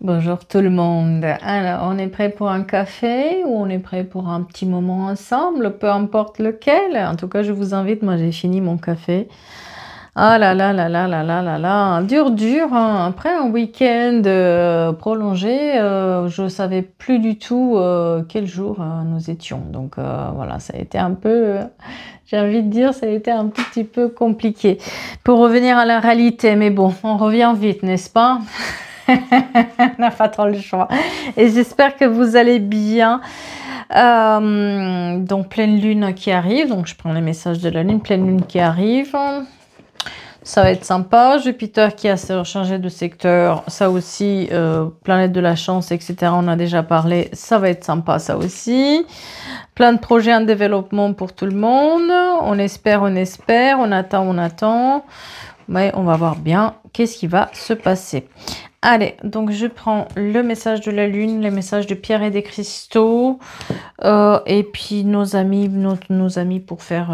Bonjour tout le monde. Alors, on est prêt pour un café ou on est prêt pour un petit moment ensemble, peu importe lequel. En tout cas, je vous invite. Moi, j'ai fini mon café. Ah là là là là là là là là. Dur, dur, hein. Après un week-end prolongé, je savais plus du tout quel jour nous étions. Donc voilà, ça a été un peu, j'ai envie de dire, ça a été un tout petit peu compliqué. Pour revenir à la réalité, mais bon, on revient vite, n'est-ce pas? On n'a pas trop le choix. Et j'espère que vous allez bien. Donc, pleine lune qui arrive. Donc, je prends les messages de la lune. Pleine lune qui arrive. Ça va être sympa. Jupiter qui a changé de secteur. Ça aussi, planète de la chance, etc. On a déjà parlé. Ça va être sympa, ça aussi. Plein de projets en développement pour tout le monde. On espère, on espère. On attend, on attend. Mais on va voir bien qu'est-ce qui va se passer. Allez, donc je prends le message de la lune, les messages de pierre et des cristaux, et puis nos amis pour faire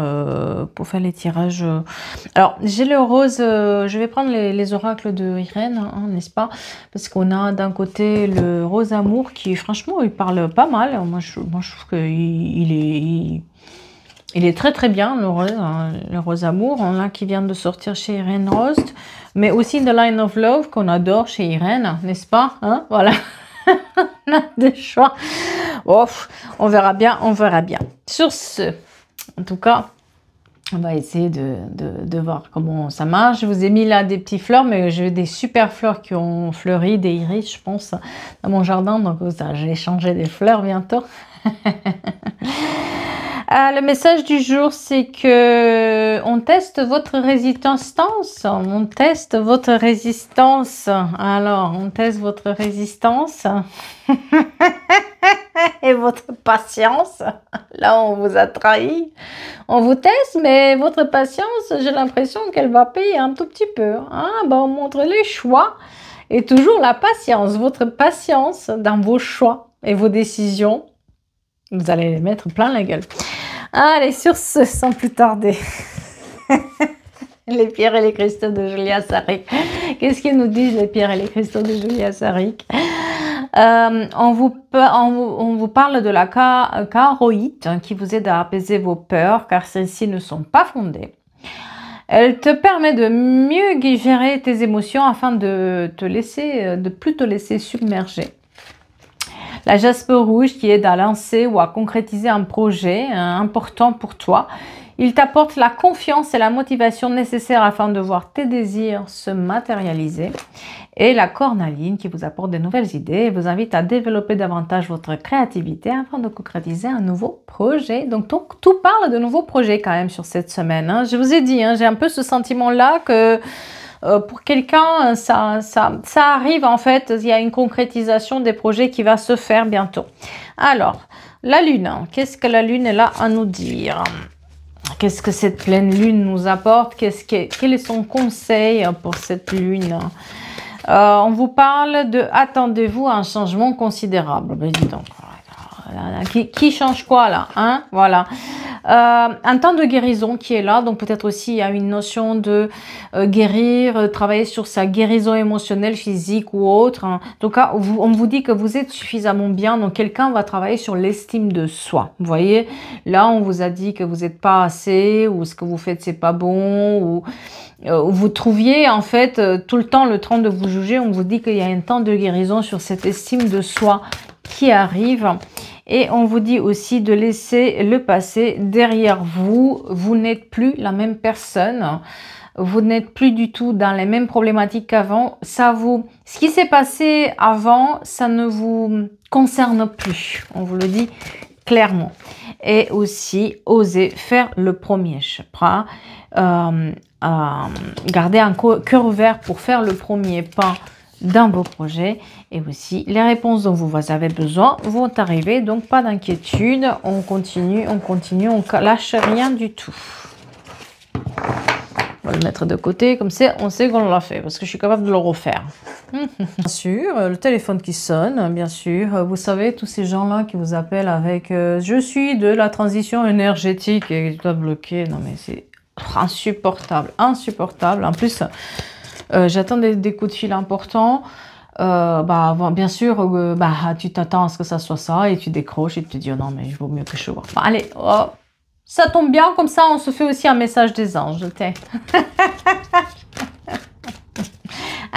les tirages. Alors, j'ai le rose, je vais prendre les oracles de Irène, hein, n'est-ce pas? Parce qu'on a d'un côté le rose amour qui, franchement, il parle pas mal. Moi, je trouve il est très très bien, le rose amour. On a qui vient de sortir chez Irène Rost. Mais aussi The Line of Love qu'on adore chez Irène, n'est-ce pas? Hein, voilà, on a des choix. Oh, on verra bien, on verra bien. Sur ce, en tout cas, on va essayer de voir comment ça marche. Je vous ai mis là des petites fleurs, mais j'ai des super fleurs qui ont fleuri, des iris, je pense, dans mon jardin. Donc, j'ai changé des fleurs bientôt. Le message du jour, c'est que on teste votre résistance. On teste votre résistance. Alors, on teste votre résistance et votre patience. Là, on vous a trahi. On vous teste, mais votre patience, j'ai l'impression qu'elle va payer un tout petit peu. Hein? Ben, on montre les choix et toujours la patience. Votre patience dans vos choix et vos décisions. Vous allez les mettre plein la gueule. Allez, sur ce, sans plus tarder, les pierres et les cristaux de Julia Saric. Qu'est-ce qu'ils nous disent, les pierres et les cristaux de Julia Saric? On vous parle de la charoïte qui vous aide à apaiser vos peurs, car celles-ci ne sont pas fondées. Elle te permet de mieux gérer tes émotions afin de plus te laisser submerger. La jaspe rouge qui aide à lancer ou à concrétiser un projet important pour toi. Il t'apporte la confiance et la motivation nécessaires afin de voir tes désirs se matérialiser. Et la cornaline qui vous apporte de nouvelles idées et vous invite à développer davantage votre créativité afin de concrétiser un nouveau projet. Donc tout parle de nouveaux projets quand même sur cette semaine. Hein. Je vous ai dit, hein, j'ai un peu ce sentiment-là que... pour quelqu'un, ça arrive en fait, il y a une concrétisation des projets qui va se faire bientôt. Alors, la lune, qu'est-ce que la lune est là à nous dire? Qu'est-ce que cette pleine lune nous apporte? Quel est son conseil pour cette lune? On vous parle de attendez-vous à un changement considérable. Ben, dis donc. Qui change quoi là, hein? Voilà. Un temps de guérison qui est là, donc peut-être aussi il y a une notion de guérir, travailler sur sa guérison émotionnelle, physique ou autre. Hein. En tout cas, on vous dit que vous êtes suffisamment bien, donc quelqu'un va travailler sur l'estime de soi. Vous voyez, là on vous a dit que vous n'êtes pas assez, ou ce que vous faites c'est pas bon, ou vous trouviez en fait tout le temps le temps de vous juger. On vous dit qu'il y a un temps de guérison sur cette estime de soi qui arrive. Et on vous dit aussi de laisser le passé derrière vous. Vous n'êtes plus la même personne. Vous n'êtes plus du tout dans les mêmes problématiques qu'avant. Ce qui s'est passé avant, ça ne vous concerne plus. On vous le dit clairement. Et aussi, osez faire le premier pas. Gardez un cœur ouvert pour faire le premier pas dans vos projets, et aussi les réponses dont vous avez besoin vont arriver, donc pas d'inquiétude, on continue, on lâche rien du tout. On va le mettre de côté, comme ça on sait qu'on l'a fait, parce que je suis capable de le refaire. Bien sûr, le téléphone qui sonne, bien sûr, vous savez, tous ces gens-là qui vous appellent avec je suis de la transition énergétique et je dois bloquer, non mais c'est insupportable, insupportable, en plus... j'attends des coups de fil importants. Bien sûr, tu t'attends à ce que ça soit ça et tu décroches et tu te dis, oh non, mais il vaut mieux que je vois. Bon, allez, oh, ça tombe bien, comme ça, on se fait aussi un message des anges.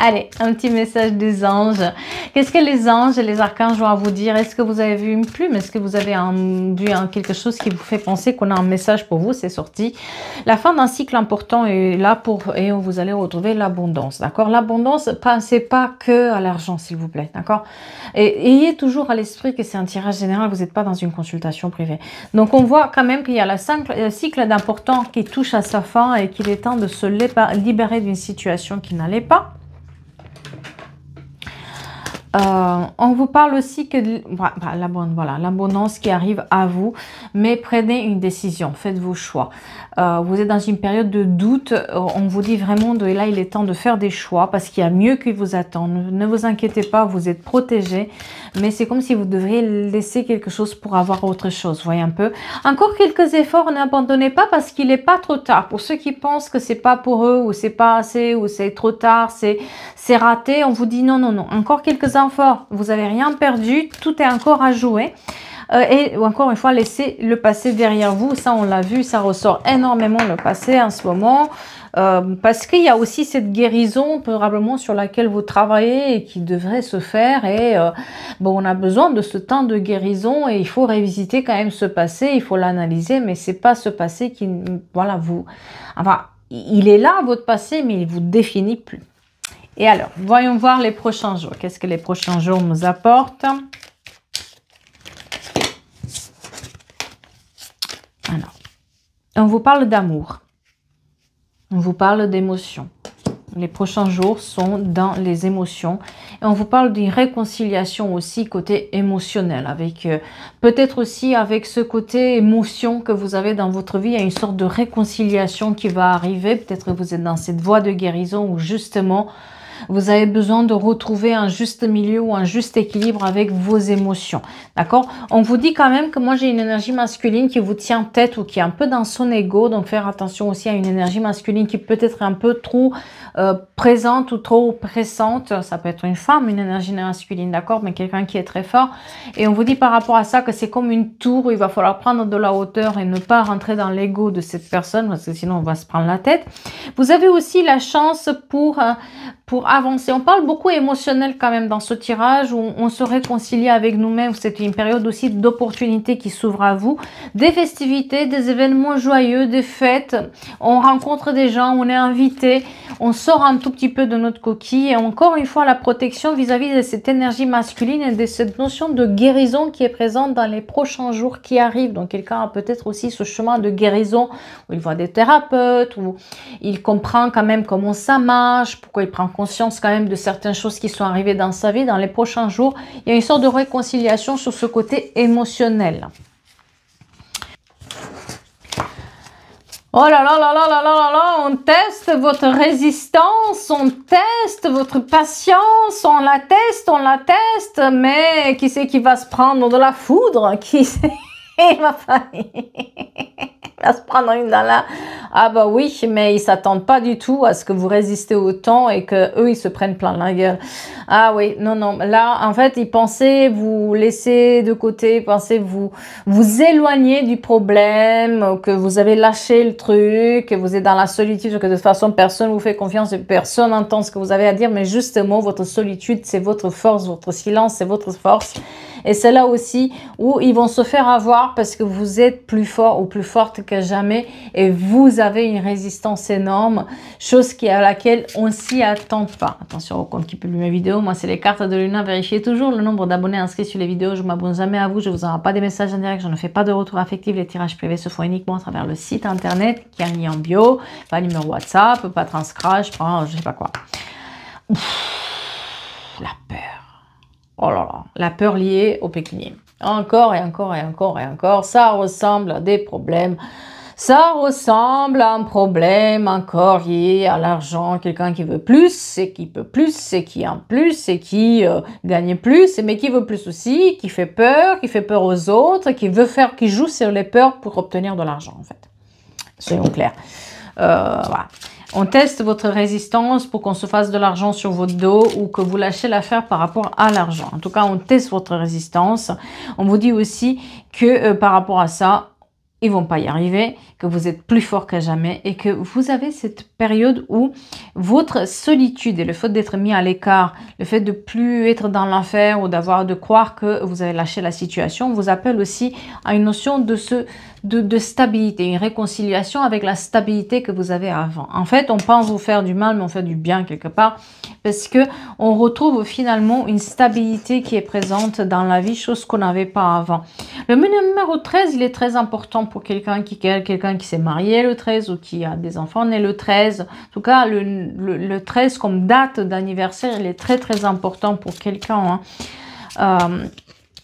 Allez, un petit message des anges. Qu'est-ce que les anges et les archanges ont à vous dire? Est-ce que vous avez vu une plume? Est-ce que vous avez vu quelque chose qui vous fait penser qu'on a un message pour vous? C'est sorti. La fin d'un cycle important est là et vous allez retrouver l'abondance. D'accord? L'abondance, pensez pas que à l'argent, s'il vous plaît. D'accord? Et ayez toujours à l'esprit que c'est un tirage général. Vous n'êtes pas dans une consultation privée. Donc, on voit quand même qu'il y a le cycle d'important qui touche à sa fin et qu'il est temps de se libérer d'une situation qui n'allait pas. On vous parle aussi que l'abondance qui arrive à vous, mais prenez une décision, faites vos choix. Vous êtes dans une période de doute, on vous dit vraiment là il est temps de faire des choix parce qu'il y a mieux qui vous attend. Ne vous inquiétez pas, vous êtes protégés, mais c'est comme si vous devriez laisser quelque chose pour avoir autre chose, voyez un peu. Encore quelques efforts, n'abandonnez pas parce qu'il n'est pas trop tard. Pour ceux qui pensent que c'est pas pour eux, ou c'est pas assez, ou c'est trop tard, c'est raté, on vous dit non, non, non, encore quelques efforts, vous n'avez rien perdu, tout est encore à jouer. Et encore une fois, laissez le passé derrière vous. Ça, on l'a vu, ça ressort énormément le passé en ce moment. Parce qu'il y a aussi cette guérison probablement sur laquelle vous travaillez et qui devrait se faire. Et on a besoin de ce temps de guérison et il faut révisiter quand même ce passé. Il faut l'analyser, mais c'est pas ce passé qui, voilà, il est là, votre passé, mais il vous définit plus. Et alors, voyons voir les prochains jours. Qu'est-ce que les prochains jours nous apportent? Alors, on vous parle d'amour. On vous parle d'émotions. Les prochains jours sont dans les émotions. Et on vous parle d'une réconciliation aussi côté émotionnel. Avec peut-être aussi avec ce côté émotion que vous avez dans votre vie. Il y a une sorte de réconciliation qui va arriver. Peut-être que vous êtes dans cette voie de guérison où justement vous avez besoin de retrouver un juste milieu ou un juste équilibre avec vos émotions. D'accord? On vous dit quand même que moi j'ai une énergie masculine qui vous tient tête ou qui est un peu dans son ego. Donc faire attention aussi à une énergie masculine qui peut être un peu trop présente ou trop pressante. Ça peut être une femme, une énergie masculine, d'accord? Mais quelqu'un qui est très fort. Et on vous dit par rapport à ça que c'est comme une tour où il va falloir prendre de la hauteur et ne pas rentrer dans l'ego de cette personne parce que sinon on va se prendre la tête. Vous avez aussi la chance pour avancer. On parle beaucoup émotionnel quand même dans ce tirage où on se réconcilie avec nous-mêmes. C'est une période aussi d'opportunités qui s'ouvre à vous. Des festivités, des événements joyeux, des fêtes. On rencontre des gens, on est invité. On sort un tout petit peu de notre coquille. Et encore une fois, la protection vis-à-vis de cette énergie masculine et de cette notion de guérison qui est présente dans les prochains jours qui arrivent. Donc quelqu'un a peut-être aussi ce chemin de guérison où il voit des thérapeutes, où il comprend quand même comment ça marche, pourquoi il prend conscience quand même de certaines choses qui sont arrivées dans sa vie. Dans les prochains jours, il y a une sorte de réconciliation sur ce côté émotionnel. Oh là là là là là là là là, on teste votre résistance, on teste votre patience, on la teste, mais qui c'est qui va se prendre de la foudre? Qui c'est? Il va se prendre une dans la... Ah bah oui, mais ils s'attendent pas du tout à ce que vous résistez autant et que eux ils se prennent plein la gueule. Ah oui, non, non. Là, en fait, ils pensaient vous laisser de côté, ils pensaient vous éloigner du problème, que vous avez lâché le truc, que vous êtes dans la solitude, que de toute façon, personne vous fait confiance et personne n'entend ce que vous avez à dire. Mais justement, votre solitude, c'est votre force, votre silence, c'est votre force. Et c'est là aussi où ils vont se faire avoir parce que vous êtes plus fort ou plus forte que jamais et vous avez une résistance énorme, chose à laquelle on ne s'y attend pas. Attention au compte qui publie mes vidéos. Moi, c'est les cartes de Luna. Vérifiez toujours le nombre d'abonnés inscrits sur les vidéos. Je ne m'abonne jamais à vous. Je ne vous envoie pas des messages en direct. Je ne fais pas de retour affectif. Les tirages privés se font uniquement à travers le site internet qui est mis en bio. Pas numéro WhatsApp, pas transcrash, pas je ne sais pas quoi. Ouf, la peur. Oh là là, la peur liée au pécunier. Encore et encore et encore et encore, ça ressemble à des problèmes. Ça ressemble à un problème encore lié à l'argent. Quelqu'un qui veut plus, et qui peut plus, et qui a plus, et qui gagne plus, mais qui veut plus aussi, qui fait peur aux autres, qui joue sur les peurs pour obtenir de l'argent en fait. Soyons clairs. Voilà. On teste votre résistance pour qu'on se fasse de l'argent sur votre dos ou que vous lâchez l'affaire par rapport à l'argent. En tout cas, on teste votre résistance. On vous dit aussi que par rapport à ça, ils vont pas y arriver, que vous êtes plus fort que jamais et que vous avez cette période où votre solitude et le fait d'être mis à l'écart, le fait de plus être dans l'enfer ou de croire que vous avez lâché la situation, vous appelle aussi à une notion de stabilité, une réconciliation avec la stabilité que vous avez avant. En fait, on pense vous faire du mal, mais on fait du bien quelque part parce que on retrouve finalement une stabilité qui est présente dans la vie, chose qu'on n'avait pas avant. Le numéro 13, il est très important pour quelqu'un qui s'est marié le 13 ou qui a des enfants nés le 13. En tout cas, le 13 comme date d'anniversaire, il est très très important pour quelqu'un. Hein.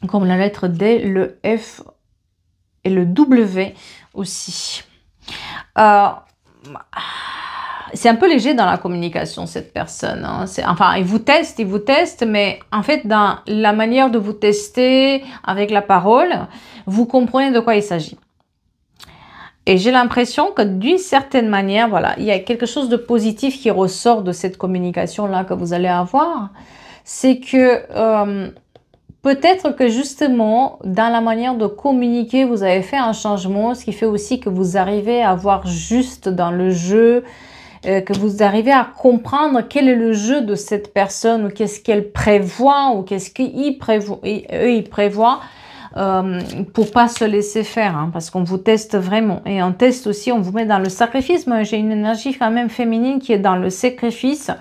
Comme la lettre D, le F et le W aussi. C'est un peu léger dans la communication, cette personne. Hein. Enfin, il vous teste, mais en fait, dans la manière de vous tester avec la parole, vous comprenez de quoi il s'agit. Et j'ai l'impression que d'une certaine manière, voilà, il y a quelque chose de positif qui ressort de cette communication-là que vous allez avoir. C'est que peut-être que justement, dans la manière de communiquer, vous avez fait un changement, ce qui fait aussi que vous arrivez à voir juste dans le jeu, que vous arrivez à comprendre quel est le jeu de cette personne, ou qu'est-ce qu'elle prévoit, ou qu'est-ce qu'ils prévoient, eux ils prévoient, pour pas se laisser faire, hein, parce qu'on vous teste vraiment. Et on teste aussi, on vous met dans le sacrifice. Moi, j'ai une énergie quand même féminine qui est dans le sacrifice,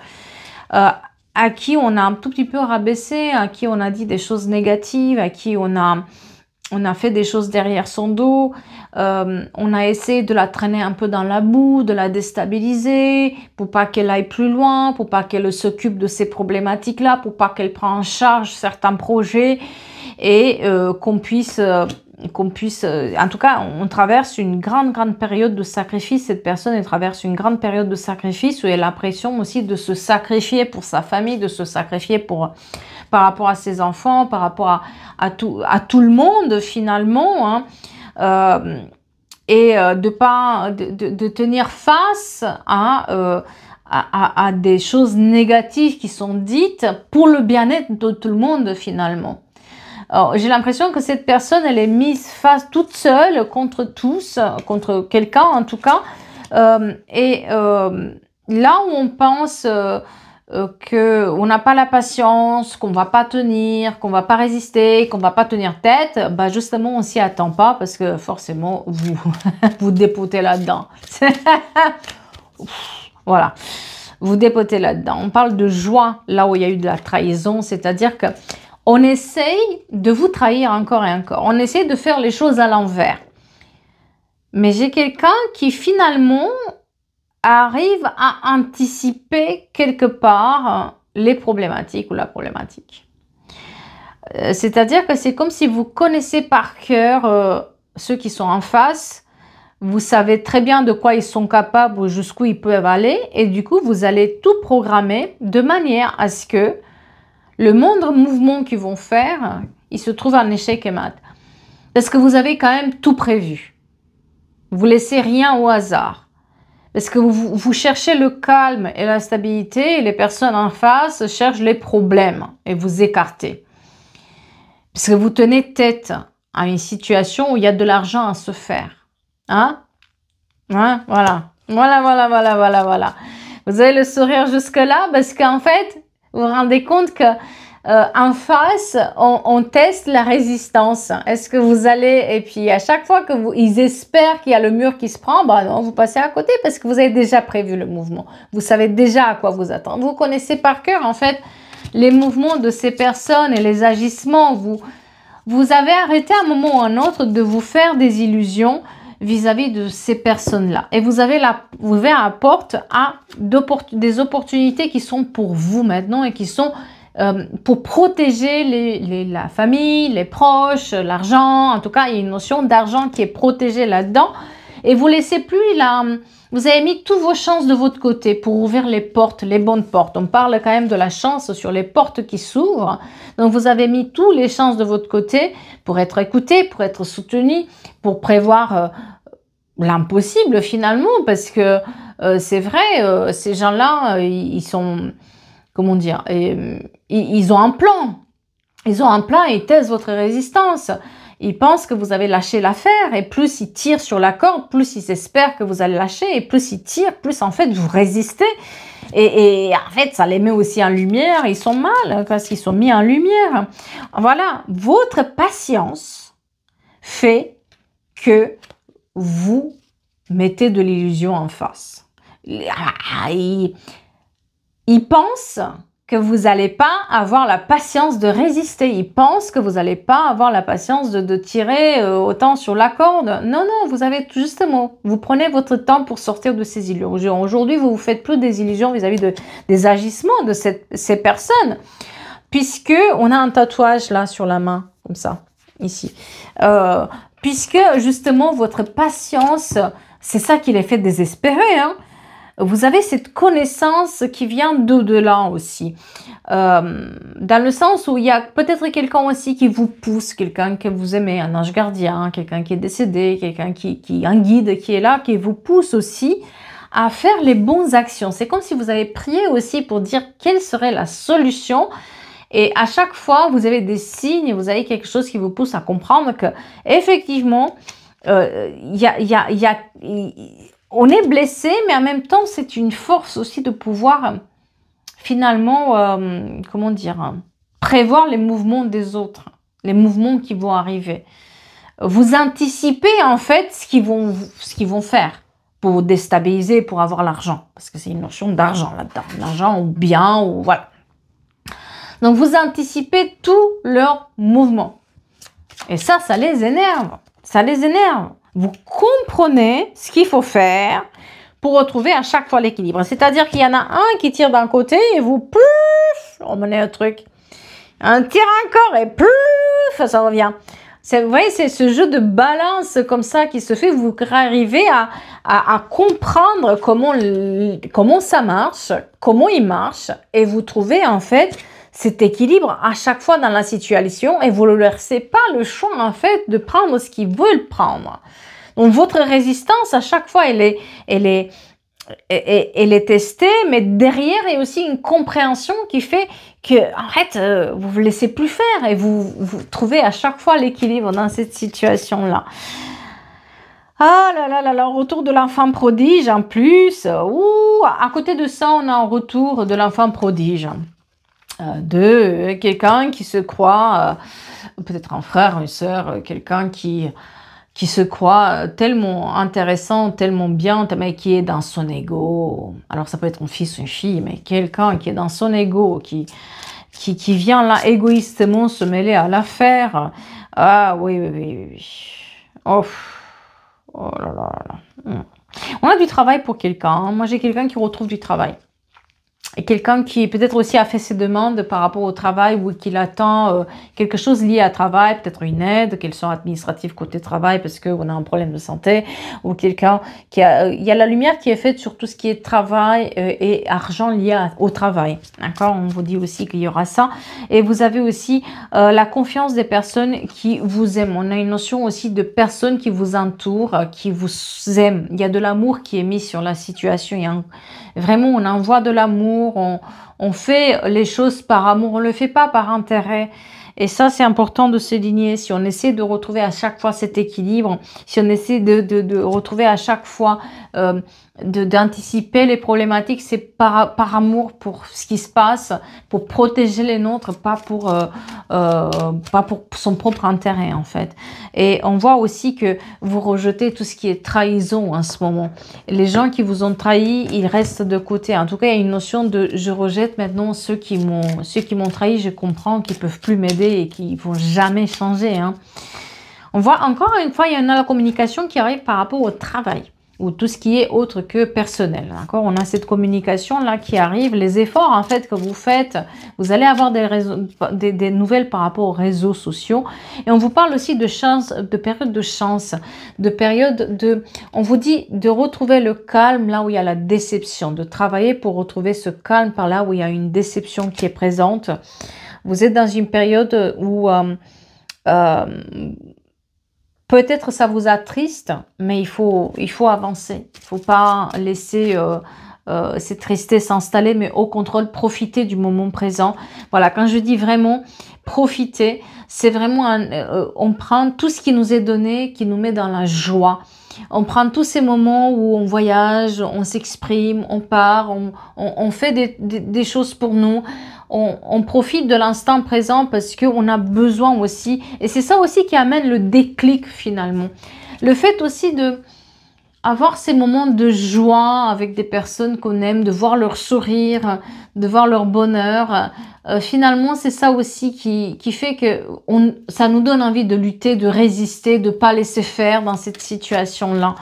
à qui on a un tout petit peu rabaissé, à qui on a dit des choses négatives, à qui on a fait des choses derrière son dos, on a essayé de la traîner un peu dans la boue, de la déstabiliser, pour pas qu'elle aille plus loin, pour pas qu'elle s'occupe de ces problématiques-là, pour pas qu'elle prenne en charge certains projets, et qu'on puisse, en tout cas, on traverse une grande période de sacrifice. Cette personne, elle traverse une grande période de sacrifice où elle a l'impression aussi de se sacrifier pour sa famille, de se sacrifier par rapport à ses enfants, par rapport à tout le monde finalement, hein, et de tenir face à des choses négatives qui sont dites pour le bien-être de tout le monde finalement. J'ai l'impression que cette personne, elle est mise face toute seule contre tous, contre quelqu'un en tout cas. Là où on pense qu'on n'a pas la patience, qu'on va pas tenir, qu'on va pas résister, qu'on va pas tenir tête, bah justement on s'y attend pas parce que forcément vous vous dépotez là-dedans. Voilà, vous dépotez là-dedans. On parle de joie là où il y a eu de la trahison, c'est-à-dire que on essaye de vous trahir encore et encore. On essaye de faire les choses à l'envers. Mais j'ai quelqu'un qui finalement arrive à anticiper quelque part les problématiques ou la problématique. C'est-à-dire que c'est comme si vous connaissez par cœur ceux qui sont en face. Vous savez très bien de quoi ils sont capables ou jusqu'où ils peuvent aller. Et du coup, vous allez tout programmer de manière à ce que le moindre mouvement qu'ils vont faire, il se trouve en échec et mat. Parce que vous avez quand même tout prévu. Vous laissez rien au hasard. Parce que vous cherchez le calme et la stabilité et les personnes en face cherchent les problèmes et vous écartez. Parce que vous tenez tête à une situation où il y a de l'argent à se faire. Hein? Hein? Voilà. Voilà. Vous avez le sourire jusque-là parce qu'en fait, vous vous rendez compte que en face, on teste la résistance. Est-ce que vous allez... Et puis, à chaque fois que ils espèrent qu'il y a le mur qui se prend, bah non, vous passez à côté parce que vous avez déjà prévu le mouvement. Vous savez déjà à quoi vous attendre. Vous connaissez par cœur, en fait, les mouvements de ces personnes et les agissements. Vous avez arrêté à un moment ou à un autre de vous faire des illusions vis-à-vis de ces personnes-là. Et vous avez ouvert la porte à des opportunités qui sont pour vous maintenant et qui sont pour protéger la famille, les proches, l'argent. En tout cas, il y a une notion d'argent qui est protégée là-dedans. Et vous laissez plus vous avez mis toutes vos chances de votre côté pour ouvrir les portes, les bonnes portes. On parle quand même de la chance sur les portes qui s'ouvrent. Donc, vous avez mis toutes les chances de votre côté pour être écouté, pour être soutenu, pour prévoir l'impossible finalement, parce que c'est vrai, ces gens-là, ils sont, comment dire, ils ont un plan. Ils ont un plan et ils testent votre résistance. Ils pensent que vous avez lâché l'affaire et plus ils tirent sur la corde, plus ils espèrent que vous allez lâcher et plus ils tirent, plus en fait vous résistez. Et en fait, ça les met aussi en lumière. Ils sont mal parce qu'ils sont mis en lumière. Voilà, votre patience fait que vous mettez de l'illusion en face. Ils pensent que vous n'allez pas avoir la patience de résister. Ils pensent que vous n'allez pas avoir la patience de tirer autant sur la corde. Non, non, vous avez justement, vous prenez votre temps pour sortir de ces illusions. Aujourd'hui, vous ne vous faites plus des illusions vis-à-vis des agissements de ces personnes, puisque on a un tatouage là sur la main, comme ça, ici. Puisque justement, votre patience, c'est ça qui les fait désespérer, hein. Vous avez cette connaissance qui vient d'au-delà aussi. Dans le sens où il y a peut-être quelqu'un aussi qui vous pousse, quelqu'un que vous aimez, un ange gardien, quelqu'un qui est décédé, quelqu'un un guide qui est là, qui vous pousse aussi à faire les bonnes actions. C'est comme si vous avez prié aussi pour dire quelle serait la solution. Et à chaque fois, vous avez des signes, vous avez quelque chose qui vous pousse à comprendre que effectivement, on est blessé, mais en même temps, c'est une force aussi de pouvoir finalement, comment dire, prévoir les mouvements des autres, les mouvements qui vont arriver. Vous anticipez en fait ce qu'ils vont faire pour vous déstabiliser, pour avoir l'argent. Parce que c'est une notion d'argent là-dedans. L'argent ou bien, ou voilà. Donc, vous anticipez tous leurs mouvements. Et ça les énerve. Ça les énerve. Vous comprenez ce qu'il faut faire pour retrouver à chaque fois l'équilibre. C'est-à-dire qu'il y en a un qui tire d'un côté et vous, plus, on menait un truc. Un tire encore et plus, ça revient. Vous voyez, c'est ce jeu de balance comme ça qui se fait. Vous arrivez à comprendre comment ça marche, comment il marche. Et vous trouvez en fait cet équilibre à chaque fois dans la situation et vous ne leur laissez pas le choix en fait de prendre ce qu'ils veulent prendre. Donc votre résistance à chaque fois elle est testée, mais derrière il y a aussi une compréhension qui fait que en fait vous ne laissez plus faire et vous trouvez à chaque fois l'équilibre dans cette situation là. Ah là là là là, retour de l'enfant prodige en plus. Ouh, à côté de ça on a un retour de l'enfant prodige. De quelqu'un qui se croit, peut-être un frère, une sœur, quelqu'un qui se croit tellement intéressant, tellement bien, mais qui est dans son ego. Alors ça peut être un fils ou une fille, mais quelqu'un qui est dans son ego, qui vient là égoïstement se mêler à l'affaire. Ah oui. Oh là là. On a du travail pour quelqu'un. Hein. Moi j'ai quelqu'un qui retrouve du travail. Et quelqu'un qui peut-être aussi a fait ses demandes par rapport au travail ou qu'il attend quelque chose lié à travail, peut-être une aide, qu'elle soit administrative côté travail parce qu'on a un problème de santé, ou quelqu'un qui a... il y a la lumière qui est faite sur tout ce qui est travail et argent lié au travail. D'accord? On vous dit aussi qu'il y aura ça. Et vous avez aussi la confiance des personnes qui vous aiment. On a une notion aussi de personnes qui vous entourent, qui vous aiment. Il y a de l'amour qui est mis sur la situation. Il y a vraiment, on envoie de l'amour, on fait les choses par amour, on ne le fait pas par intérêt. Et ça, c'est important de souligner. Si on essaie de retrouver à chaque fois cet équilibre, si on essaie de retrouver à chaque fois, d'anticiper les problématiques, c'est par amour pour ce qui se passe, pour protéger les nôtres, pas pour son propre intérêt en fait. Et on voit aussi que vous rejetez tout ce qui est trahison en ce moment. Les gens qui vous ont trahi, ils restent de côté. En tout cas, il y a une notion de je rejette maintenant ceux qui m'ont trahi, je comprends qu'ils peuvent plus m'aider et qui vont jamais changer. Hein. On voit encore une fois, il y a la communication qui arrive par rapport au travail ou tout ce qui est autre que personnel. D'accord? On a cette communication-là qui arrive, les efforts en fait que vous faites, vous allez avoir des nouvelles par rapport aux réseaux sociaux. Et on vous parle aussi de chance, de période de chance, de période de... On vous dit de retrouver le calme là où il y a la déception, de travailler pour retrouver ce calme par là où il y a une déception qui est présente. Vous êtes dans une période où... Peut-être ça vous attriste, mais il faut avancer. Il ne faut pas laisser ces tristesses s'installer, mais au contraire, profiter du moment présent. Voilà, quand je dis vraiment profiter, c'est vraiment, on prend tout ce qui nous est donné, qui nous met dans la joie. On prend tous ces moments où on voyage, on s'exprime, on part, on fait des choses pour nous. On profite de l'instant présent parce qu'on a besoin aussi. Et c'est ça aussi qui amène le déclic finalement. Le fait aussi de avoir ces moments de joie avec des personnes qu'on aime, de voir leur sourire, de voir leur bonheur. Finalement, c'est ça aussi qui fait que ça nous donne envie de lutter, de résister, de ne pas laisser faire dans cette situation-là.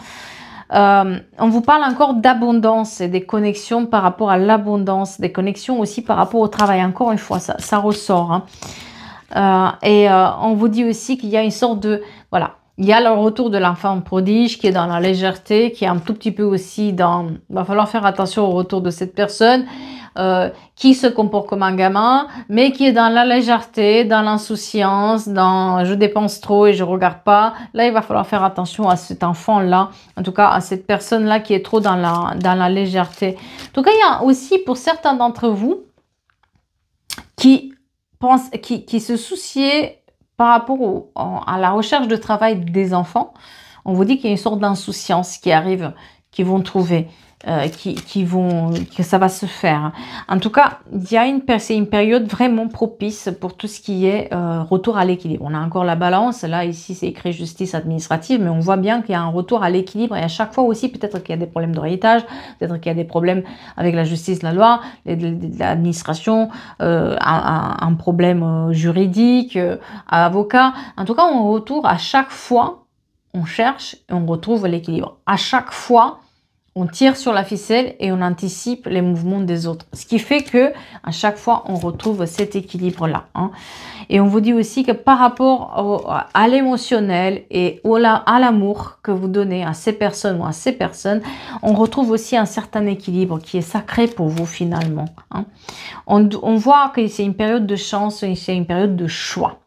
On vous parle encore d'abondance et des connexions par rapport à l'abondance, des connexions aussi par rapport au travail. Encore une fois, ça ressort. Hein. On vous dit aussi qu'il y a une sorte de... Voilà, il y a le retour de l'enfant prodige qui est dans la légèreté, qui est un tout petit peu aussi dans... Il va falloir faire attention au retour de cette personne qui se comporte comme un gamin, mais qui est dans la légèreté, dans l'insouciance, dans je dépense trop et je regarde pas. Là, il va falloir faire attention à cet enfant-là, en tout cas à cette personne-là qui est trop dans la légèreté. En tout cas, il y a aussi pour certains d'entre vous qui se souciaient par rapport à la recherche de travail des enfants. On vous dit qu'il y a une sorte d'insouciance qui arrive, qu'ils vont trouver. Que ça va se faire. En tout cas, c'est une période vraiment propice pour tout ce qui est retour à l'équilibre. On a encore la balance. Là, ici, c'est écrit justice administrative, mais on voit bien qu'il y a un retour à l'équilibre. Et à chaque fois aussi, peut-être qu'il y a des problèmes d'héritage, peut-être qu'il y a des problèmes avec la justice, la loi, l'administration, un problème juridique, avocat. En tout cas, on retourne à chaque fois, on cherche et on retrouve l'équilibre. À chaque fois, on tire sur la ficelle et on anticipe les mouvements des autres. Ce qui fait que à chaque fois, on retrouve cet équilibre-là. Hein. Et on vous dit aussi que par rapport à l'émotionnel et à l'amour que vous donnez à ces personnes ou à ces personnes, on retrouve aussi un certain équilibre qui est sacré pour vous finalement. Hein. On voit que c'est une période de chance et c'est une période de choix.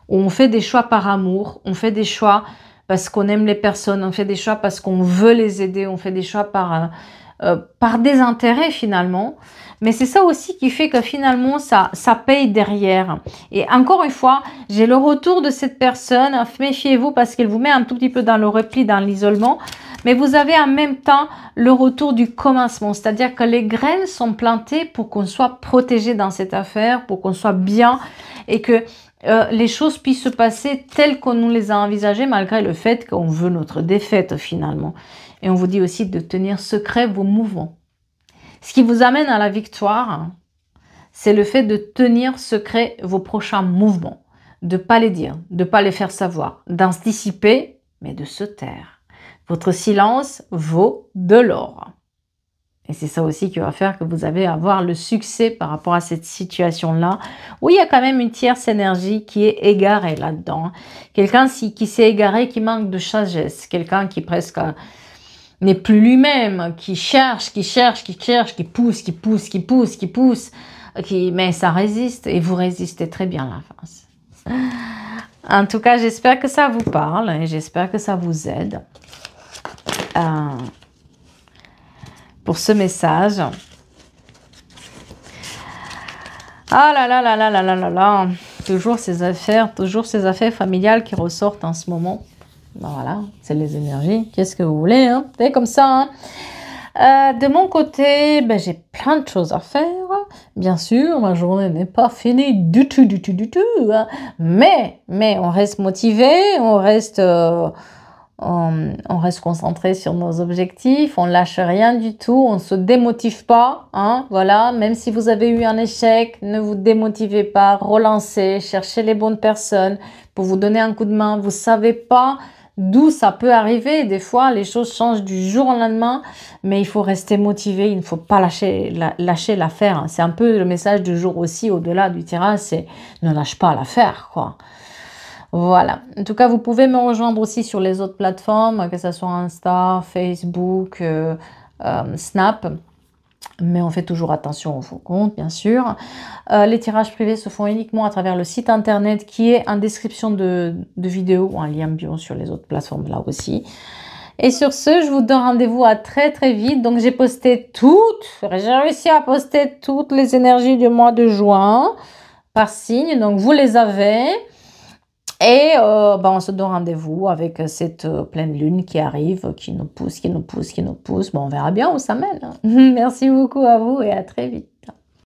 On fait des choix par amour, on fait des choix parce qu'on aime les personnes, on fait des choix parce qu'on veut les aider, on fait des choix par désintérêt finalement. Mais c'est ça aussi qui fait que finalement, ça paye derrière. Et encore une fois, j'ai le retour de cette personne. Méfiez-vous parce qu'elle vous met un tout petit peu dans le repli, dans l'isolement. Mais vous avez en même temps le retour du commencement. C'est-à-dire que les graines sont plantées pour qu'on soit protégé dans cette affaire, pour qu'on soit bien et que les choses puissent se passer telles qu'on nous les a envisagées malgré le fait qu'on veut notre défaite finalement. Et on vous dit aussi de tenir secret vos mouvements. Ce qui vous amène à la victoire, c'est le fait de tenir secret vos prochains mouvements. De ne pas les dire, de ne pas les faire savoir, d'anticiper, mais de se taire. Votre silence vaut de l'or. Et c'est ça aussi qui va faire que vous allez avoir le succès par rapport à cette situation-là, où il y a quand même une tierce énergie qui est égarée là-dedans. Quelqu'un qui s'est égaré, qui manque de sagesse. Quelqu'un qui presque n'est plus lui-même, qui cherche, qui pousse, mais ça résiste et vous résistez très bien à la face. En tout cas, j'espère que ça vous parle et j'espère que ça vous aide. Pour ce message. Ah là là là là là là là là. Toujours ces affaires familiales qui ressortent en ce moment. Ben voilà, c'est les énergies. Qu'est-ce que vous voulez, hein? C'est comme ça, hein? De mon côté, ben, j'ai plein de choses à faire. Bien sûr, ma journée n'est pas finie du tout. Hein. Mais on reste motivé, on reste concentré sur nos objectifs, on lâche rien du tout, on ne se démotive pas, hein, voilà, même si vous avez eu un échec, ne vous démotivez pas, relancez, cherchez les bonnes personnes pour vous donner un coup de main, vous savez pas d'où ça peut arriver, des fois les choses changent du jour au lendemain, mais il faut rester motivé, il ne faut pas lâcher l'affaire, hein. C'est un peu le message du jour aussi, au-delà du terrain, c'est ne lâche pas l'affaire, quoi. Voilà. En tout cas, vous pouvez me rejoindre aussi sur les autres plateformes, que ce soit Insta, Facebook, Snap. Mais on fait toujours attention aux faux comptes, bien sûr. Les tirages privés se font uniquement à travers le site internet qui est en description de vidéo ou en lien bio sur les autres plateformes là aussi. Et sur ce, je vous donne rendez-vous à très très vite. Donc j'ai réussi à poster toutes les énergies du mois de juin par signe. Donc vous les avez. Et on se donne rendez-vous avec cette pleine lune qui arrive, qui nous pousse. Bon, on verra bien où ça mène. Merci beaucoup à vous et à très vite.